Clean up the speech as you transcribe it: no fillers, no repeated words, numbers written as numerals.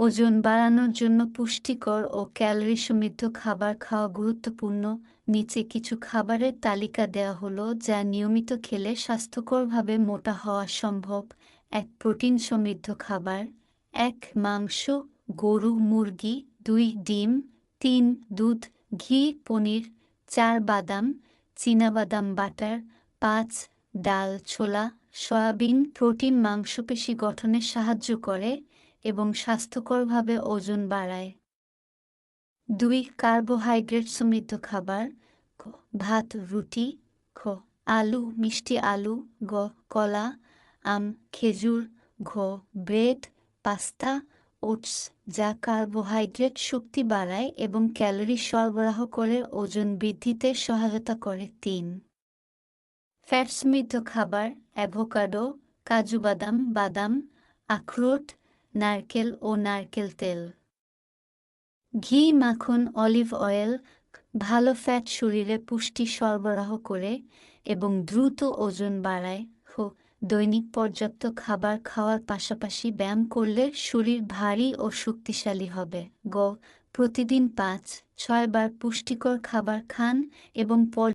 ওজন বাড়ানোর জন্য পুষ্টিকর ও ক্যালোরি সমৃদ্ধ খাবার খাওয়া গুরুত্বপূর্ণ। নিচে কিছু খাবারের তালিকা দেওয়া হলো যা নিয়মিত খেলে স্বাস্থ্যকরভাবে মোটা হওয়া সম্ভব। ১. প্রোটিন সমৃদ্ধ খাবার। ১. মাংস, গরু, মুরগি। ২. ডিম। ৩. দুধ, ঘি, পনির। ৪. বাদাম, চীনাবাদাম, বাটার। ৫. ডাল, ছোলা, সয়াবিন। প্রোটিন মাংসপেশি গঠনে সাহায্য করে এবং স্বাস্থ্যকরভাবে ওজন বাড়ায়। ২. কার্বোহাইড্রেট সমৃদ্ধ খাবার। ক. ভাত, রুটি। খ. আলু, মিষ্টি আলু। গ. কলা, আম, খেজুর। ঘ. ব্রেড, পাস্তা, ওটস, যা কার্বোহাইড্রেট শক্তি বাড়ায় এবং ক্যালোরি সরবরাহ করে ওজন বৃদ্ধিতে সহায়তা করে। ৩. ফ্যাট সমৃদ্ধ খাবার। অ্যাভোকাডো, কাজু বাদাম, বাদাম, আখরোট, নারকেল ও নারকেল তেল। ঘি, মাখন, অলিভ অয়েল। ভালো ফ্যাট শরীরে পুষ্টি সরবরাহ করে এবং দ্রুত ওজন বাড়ায়। দৈনিক পর্যাপ্ত খাবার খাওয়ার পাশাপাশি ব্যায়াম করলে শরীর ভারী ও শক্তিশালী হবে। প্রতিদিন ৫-৬ বার পুষ্টিকর খাবার খান এবং